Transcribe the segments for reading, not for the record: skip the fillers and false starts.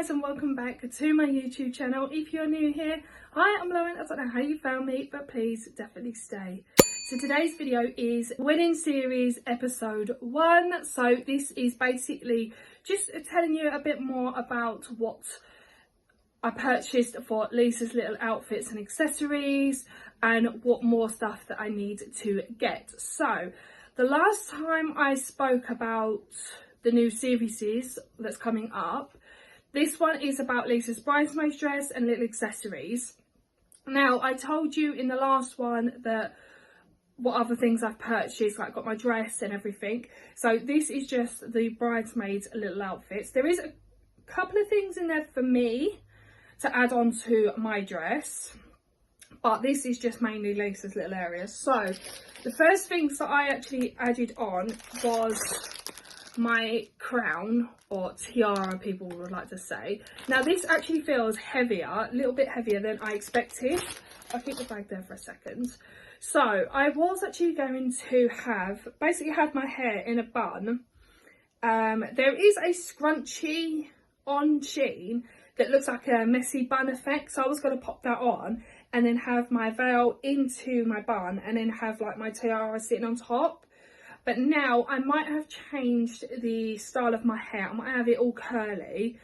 Guys, and welcome back to my YouTube channel. If you're new here, hi, I'm Lauren. I don't know how you found me, but please definitely stay. So today's video is Wedding Series episode 1. So this is basically just telling you a bit more about what I purchased for Lisa's little outfits and accessories and what more stuff that I need to get. So the last time I spoke about the new series that's coming up, this one is about Lisa's bridesmaid dress and little accessories. Now, I told you in the last one that what other things I've purchased, like got my dress and everything. So this is just the bridesmaids little outfits. There is a couple of things in there for me to add on to my dress, but this is just mainly Lisa's little areas. So the first things that I actually added on was my crown, or tiara people would like to say. Now this actually feels heavier, a little bit heavier than I expected. I'll keep the bag there for a second. So I was actually going to basically have my hair in a bun. There is a scrunchie on Shein that looks like a messy bun effect, so I was going to pop that on and then have my veil into my bun and then have like my tiara sitting on top. But now I might have changed the style of my hair. I might have it all curly,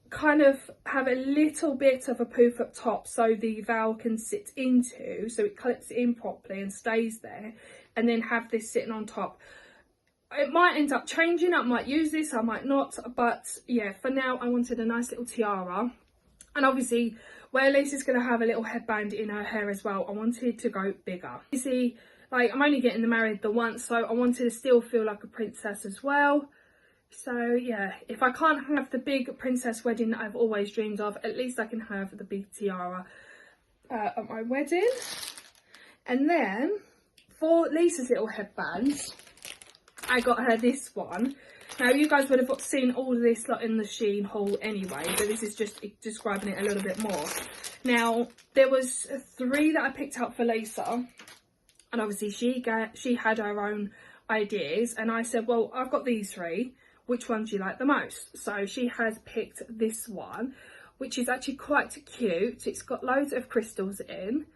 kind of have a little bit of a poof up top so the veil can sit into, so it clips in properly and stays there, and then have this sitting on top. It might end up changing, I might use this, I might not, but yeah, for now I wanted a nice little tiara. And obviously where Lisa's going to have a little headband in her hair as well, I wanted to go bigger. You see, like, I'm only getting married the once, so I wanted to still feel like a princess as well. So yeah, if I can't have the big princess wedding that I've always dreamed of, at least I can have the big tiara at my wedding. And then for Lisa's little headbands, I got her this one. Now you guys would have seen all of this lot in the Shein haul anyway, but this is just describing it a little bit more. Now there was 3 that I picked up for Lisa, and obviously she had her own ideas, and I said, well, I've got these 3, which one do you like the most? So she has picked this one, which is actually quite cute. It's got loads of crystals in.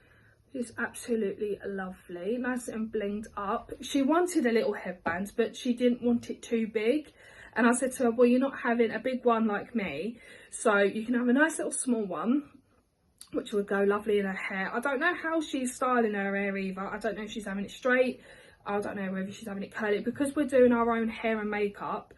It's absolutely lovely, nice and blinged up. She wanted a little headband, but she didn't want it too big. And I said to her, well, you're not having a big one like me, so you can have a nice little small one, which would go lovely in her hair. I don't know how she's styling her hair either. I don't know if she's having it straight. I don't know whether she's having it curly. Because we're doing our own hair and makeup,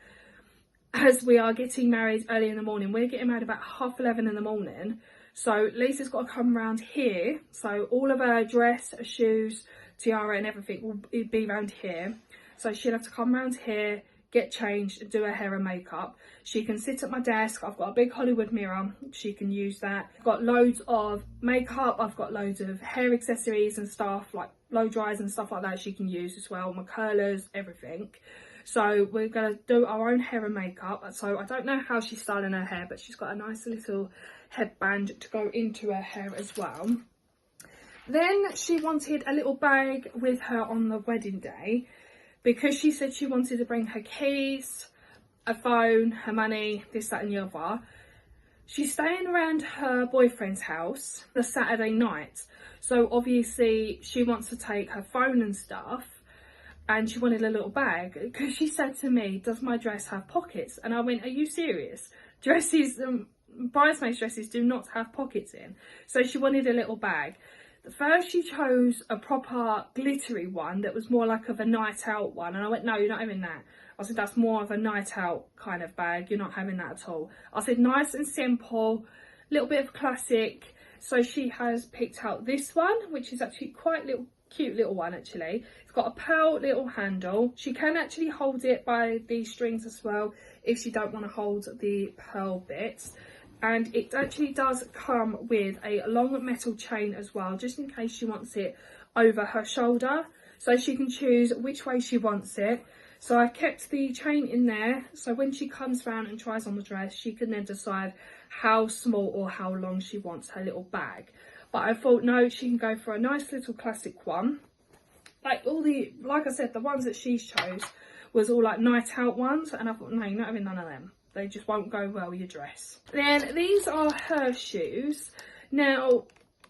as we are getting married early in the morning. We're getting married about 11:30 in the morning. So Lisa's got to come around here. So all of her dress, her shoes, tiara and everything will be around here. So she'll have to come around here, get changed and do her hair and makeup. She can sit at my desk. I've got a big Hollywood mirror. She can use that. I've got loads of makeup. I've got loads of hair accessories and stuff, like blow dries and stuff like that she can use as well. My curlers, everything. So we're going to do our own hair and makeup. So I don't know how she's styling her hair, but she's got a nice little headband to go into her hair as well. Then she wanted a little bag with her on the wedding day, because she said she wanted to bring her keys, a phone, her money, this, that and the other. She's staying around her boyfriend's house the Saturday night. So obviously she wants to take her phone and stuff. And she wanted a little bag, because she said to me, does my dress have pockets? And I went, are you serious? Dresses, bridesmaids dresses do not have pockets in. So she wanted a little bag. First she chose a proper glittery one that was more like of a night out one, and I went, no, you're not having that. I said, that's more of a night out kind of bag, you're not having that at all. I said, nice and simple, little bit of classic. So she has picked out this one, which is actually quite cute little one actually. It's got a pearl little handle. She can actually hold it by the strings as well if she don't want to hold the pearl bits. And it actually does come with a long metal chain as well, just in case she wants it over her shoulder. So she can choose which way she wants it. So I've kept the chain in there, so when she comes round and tries on the dress, she can then decide how small or how long she wants her little bag. But I thought, no, she can go for a nice little classic one. Like I said, the ones that she chose was all like night out ones, and I thought, no, you're not having none of them. They just won't go well with your dress. Then these are her shoes. Now,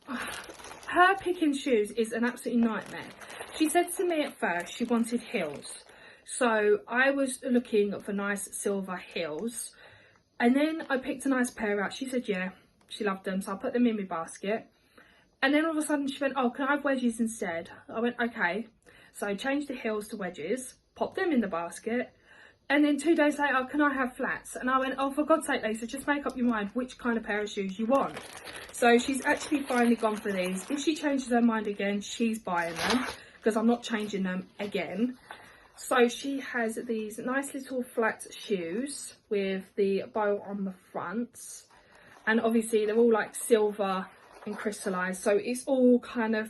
her picking shoes is an absolute nightmare. She said to me at first she wanted heels. So I was looking for nice silver heels. And then I picked a nice pair out. She said, yeah, she loved them. So I put them in my basket. And then all of a sudden she went, oh, can I have wedges instead? I went, okay. So I changed the heels to wedges, popped them in the basket. And then 2 days later, can I have flats? And I went, oh, for God's sake, Lisa, just make up your mind which kind of pair of shoes you want. So she's actually finally gone for these. If she changes her mind again, she's buying them, because I'm not changing them again. So she has these nice little flat shoes with the bow on the front. And obviously they're all like silver and crystallized. So it's all kind of,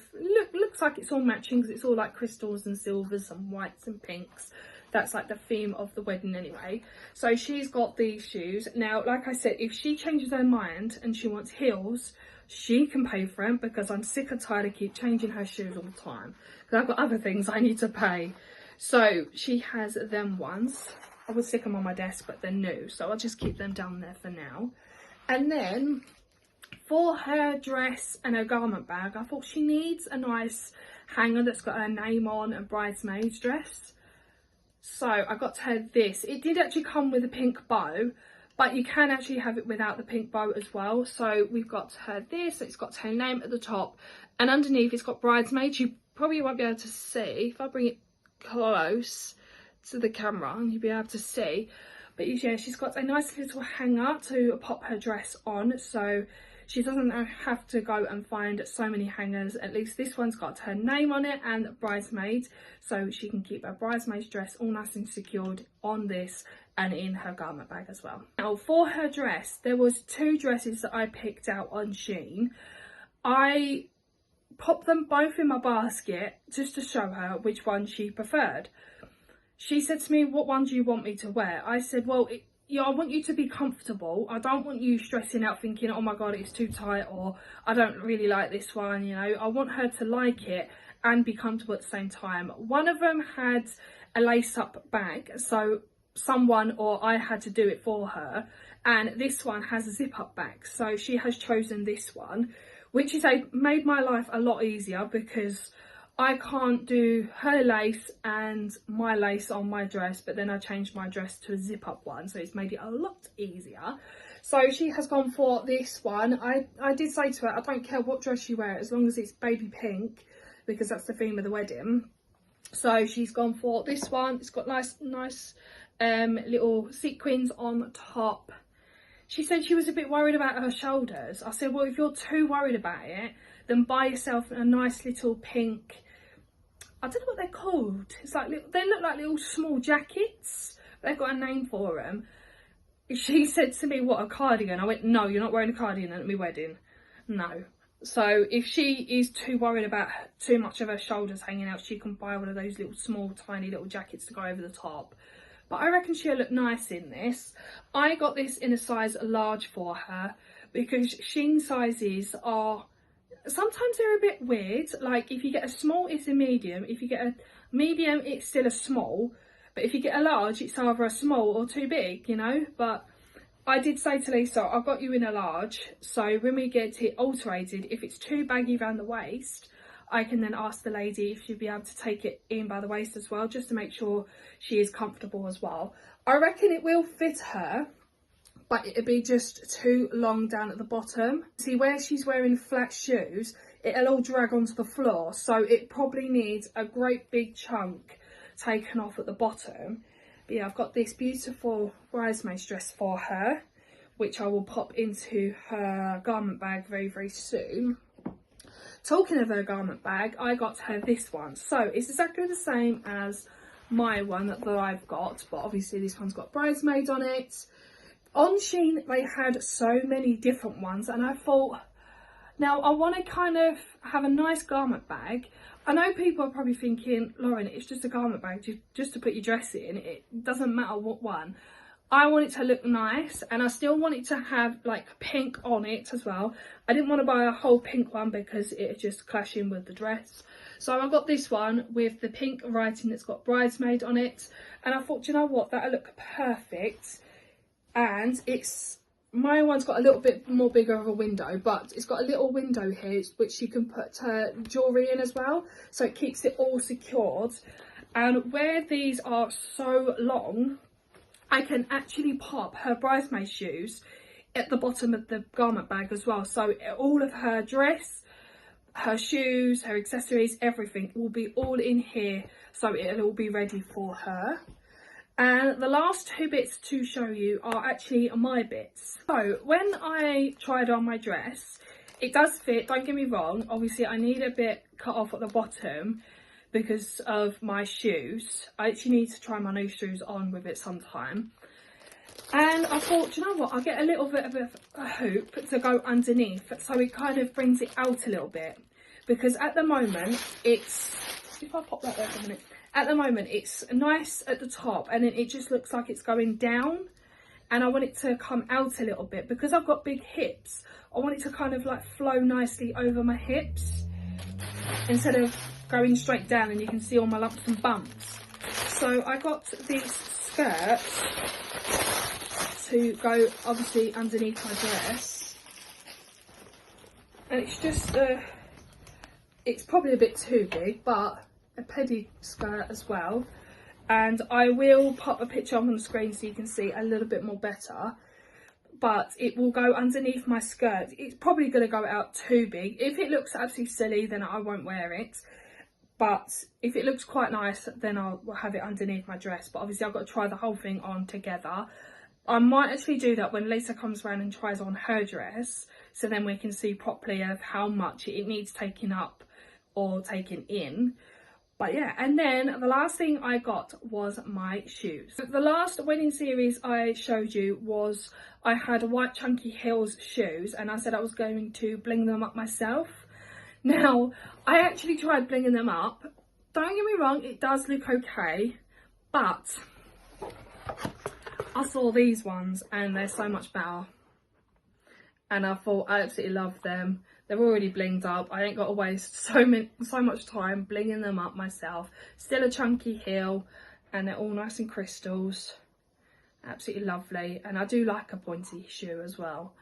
looks like it's all matching, because it's all like crystals and silvers and whites and pinks. That's like the theme of the wedding anyway. So she's got these shoes. Now, like I said, if she changes her mind and she wants heels, she can pay for them, because I'm sick and tired of keep changing her shoes all the time. Because I've got other things I need to pay. So she has them ones. I would stick them on my desk, but they're new. So I'll just keep them down there for now. And then for her dress and her garment bag, I thought she needs a nice hanger that's got her name on, a bridesmaid's dress. So I got her this. It did actually come with a pink bow, but you can actually have it without the pink bow as well. So we've got her this. It's got her name at the top, and underneath it's got bridesmaid. You probably won't be able to see. If I bring it close to the camera, you'll be able to see. But yeah, she's got a nice little hanger to pop her dress on, so she doesn't have to go and find so many hangers. At least this one's got her name on it and bridesmaid, so she can keep her bridesmaid's dress all nice and secured on this and in her garment bag as well. Now for her dress, there was 2 dresses that I picked out on Shein. I popped them both in my basket just to show her which one she preferred. She said to me, what one do you want me to wear? I said, well, I want you to be comfortable. I don't want you stressing out thinking, oh my God, it's too tight, or I don't really like this one, you know. I want her to like it and be comfortable at the same time. One of them had a lace-up bag, so someone or I had to do it for her. And this one has a zip-up bag, so she has chosen this one, which is made my life a lot easier, because I can't do her lace and my lace on my dress, but then I changed my dress to a zip-up one, so it's made it a lot easier. So she has gone for this one. I did say to her, I don't care what dress you wear, as long as it's baby pink, because that's the theme of the wedding. So she's gone for this one. It's got nice little sequins on top. She said she was a bit worried about her shoulders. I said, well, if you're too worried about it, then buy yourself a nice little pink, I don't know what they're called. It's like, they look like little small jackets. They've got a name for them. She said to me, what, a cardigan? I went, no, you're not wearing a cardigan at my wedding. No. So if she is too worried about too much of her shoulders hanging out, she can buy one of those little small, tiny little jackets to go over the top. But I reckon she'll look nice in this. I got this in a size large for her, because Shein sizes are, sometimes they're a bit weird. Like if you get a small, it's a medium. If you get a medium, it's still a small. But if you get a large, it's either a small or too big, you know. But I did say to Lisa, I've got you in a large. So when we get it alterated, if it's too baggy around the waist, I can then ask the lady if she'd be able to take it in by the waist as well, just to make sure she is comfortable as well. I reckon it will fit her, but it'll be just too long down at the bottom. See, where she's wearing flat shoes, it'll all drag onto the floor, so it probably needs a great big chunk taken off at the bottom. But yeah, I've got this beautiful bridesmaid's dress for her, which I will pop into her garment bag very, very soon. Talking of her garment bag, I got her this one. So it's exactly the same as my one that I've got, but obviously this one's got bridesmaid on it. On Shein, they had so many different ones, and I thought, now I want to kind of have a nice garment bag. I know people are probably thinking, Lauren, it's just a garment bag just to put your dress in. It doesn't matter what one. I want it to look nice, and I still want it to have like pink on it as well. I didn't want to buy a whole pink one because it just clash in with the dress. So I got this one with the pink writing that's got bridesmaid on it. And I thought, you know what, that'll look perfect and my one's got a little bit more bigger of a window, but it's got a little window here which you can put jewellery in as well, so it keeps it all secured. And where these are so long, I can actually pop her bridesmaid shoes at the bottom of the garment bag as well, so all of her dress, her shoes, her accessories, everything will be all in here, so it'll all be ready for her. And the last two bits to show you are actually my bits. So when I tried on my dress, it does fit, don't get me wrong. Obviously I need a bit cut off at the bottom because of my shoes. I actually need to try my new shoes on with it sometime. And I thought, you know what, I'll get a little bit of a hoop to go underneath, so it kind of brings it out a little bit. Because at the moment, if I pop that there for a minute, at the moment it's nice at the top and then it just looks like it's going down. And I want it to come out a little bit. Because I've got big hips, I want it to kind of like flow nicely over my hips, instead of going straight down and you can see all my lumps and bumps. So I got these skirts to go obviously underneath my dress, and it's just it's probably a bit too big, but a pedi skirt as well. And I will pop a picture on the screen so you can see a little bit more better, but it will go underneath my skirt. It's probably going to go out too big. If it looks absolutely silly, then I won't wear it, but if it looks quite nice, then I'll have it underneath my dress. But obviously I've got to try the whole thing on together. I might actually do that when Lisa comes around and tries on her dress, so then we can see properly of how much it needs taking up or taken in. But yeah, and then the last thing I got was my shoes. The last wedding series I showed you was I had white chunky heels shoes, and I said I was going to bling them up myself. Now, I actually tried blinging them up. Don't get me wrong, it does look okay, but I saw these ones and they're so much better. And I thought I absolutely love them. They're already blinged up. I ain't got to waste so much time blinging them up myself. Still a chunky heel, and they're all nice and crystals. Absolutely lovely. And I do like a pointy shoe as well.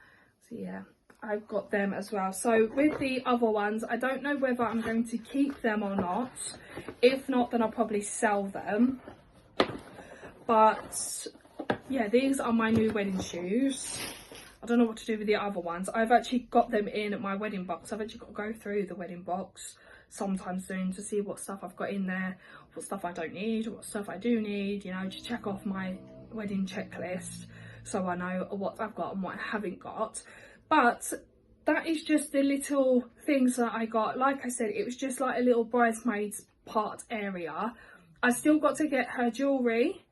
So yeah, I've got them as well. So with the other ones, I don't know whether I'm going to keep them or not. If not, then I'll probably sell them. But yeah, these are my new wedding shoes. I don't know what to do with the other ones. I've actually got them in my wedding box. I've actually got to go through the wedding box sometime soon to see what stuff I've got in there, what stuff I don't need, what stuff I do need, you know, to check off my wedding checklist so I know what I've got and what I haven't got. But that is just the little things that I got. Like I said, it was just like a little bridesmaids part area. I still got to get her jewellery,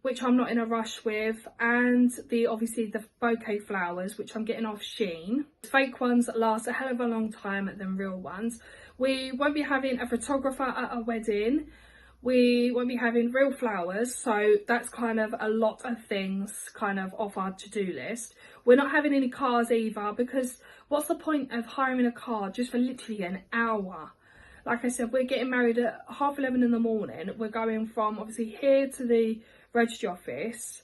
which I'm not in a rush with, and obviously the bouquet flowers, which I'm getting off Shein. Fake ones last a hell of a long time than real ones. We won't be having a photographer at our wedding. We won't be having real flowers, so that's kind of a lot of things kind of off our to-do list. We're not having any cars either, because what's the point of hiring a car just for literally an hour? Like I said, we're getting married at 11:30 in the morning. We're going from obviously here to the registry office,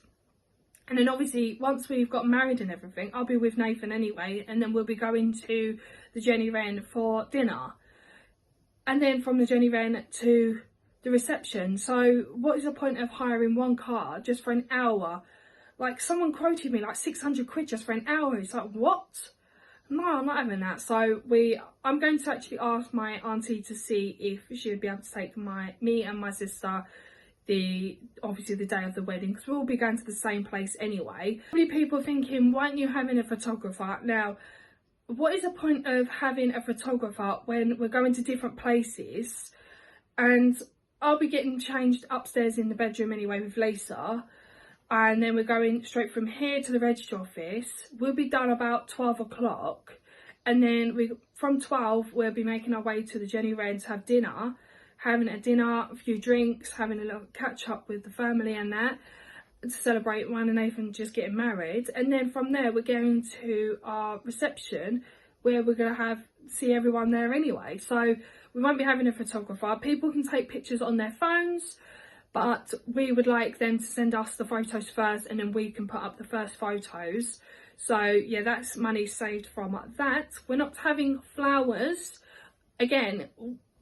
and then obviously once we've got married and everything, I'll be with Nathan anyway, and then we'll be going to the Jenny Wren for dinner, and then from the Jenny Wren to the reception. So what is the point of hiring one car just for an hour? Like, someone quoted me like 600 quid just for an hour. It's like, what? No, I'm not having that. So I'm going to actually ask my auntie to see if she would be able to take me and my sister obviously the day of the wedding, because we'll be going to the same place anyway. Probably people thinking, why aren't you having a photographer? Now, what is the point of having a photographer when we're going to different places, and I'll be getting changed upstairs in the bedroom anyway with Lisa, and then we're going straight from here to the registry office. We'll be done about 12 o'clock, and then from 12 we'll be making our way to the Jenny Wren to have dinner, having a dinner, a few drinks, having a little catch up with the family and that, to celebrate mine and Nathan just getting married. And then from there we're going to our reception, where we're going to see everyone there anyway. So we won't be having a photographer. People can take pictures on their phones, but we would like them to send us the photos first, and then we can put up the first photos. So yeah, that's money saved from that. We're not having flowers. Again,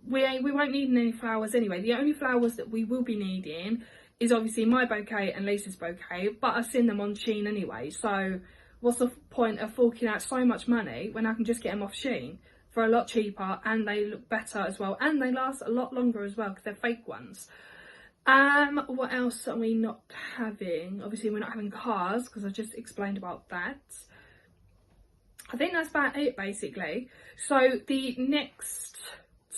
we won't need any flowers anyway. The only flowers that we will be needing is obviously my bouquet and Lisa's bouquet, but I've seen them on Shein anyway, so what's the point of forking out so much money when I can just get them off Shein for a lot cheaper, and they look better as well, and they last a lot longer as well because they're fake ones. What else are we not having? Obviously we're not having cars because I just explained about that. I think that's about it basically. So the next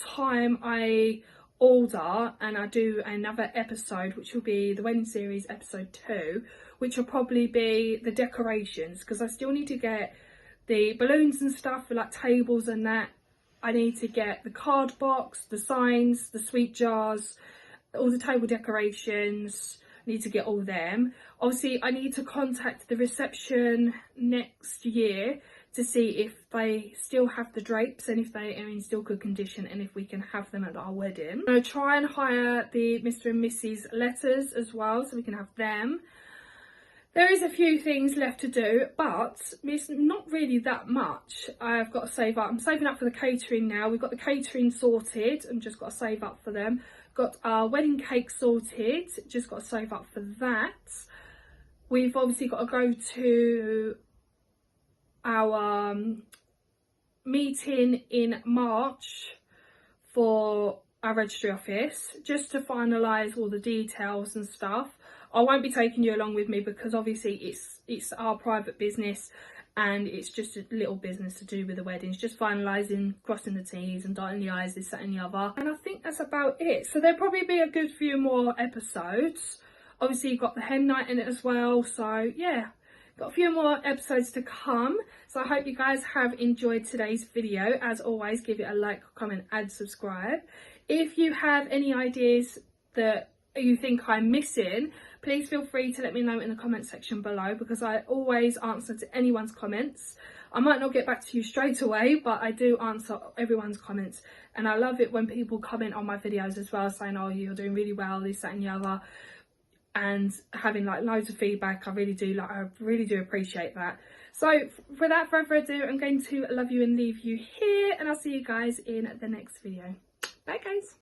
time I order and I do another episode, which will be the wedding series episode 2, which will probably be the decorations, because I still need to get the balloons and stuff for like tables and that. I need to get the card box, the signs, the sweet jars, all the table decorations. I need to get all them. Obviously I need to contact the reception next year to see if they still have the drapes and if they are in still good condition, and if we can have them at our wedding. I'm going to try and hire the Mr. and Mrs. letters as well, so we can have them. There is a few things left to do, but it's not really that much. I've got to save up. I'm saving up for the catering now. We've got the catering sorted. I've just got to save up for them. Got our wedding cake sorted. Just got to save up for that. We've obviously got to go to our meeting in March for our registry office, just to finalise all the details and stuff. I won't be taking you along with me because obviously it's our private business and it's just a little business to do with the weddings, just finalising, crossing the T's and dotting the I's, this, that and the other. And I think that's about it. So there'll probably be a good few more episodes. Obviously you've got the hen night in it as well, so yeah. Got a few more episodes to come, so I hope you guys have enjoyed today's video. As always, give it a like, comment and subscribe. If you have any ideas that you think I'm missing, please feel free to let me know in the comment section below, because I always answer to anyone's comments. I might not get back to you straight away, but I do answer everyone's comments, and I love it when people comment on my videos as well, saying, oh, you're doing really well, this, that and the other, and having like loads of feedback. I really do appreciate that. So without further ado, I'm going to love you and leave you here, and I'll see you guys in the next video. Bye guys.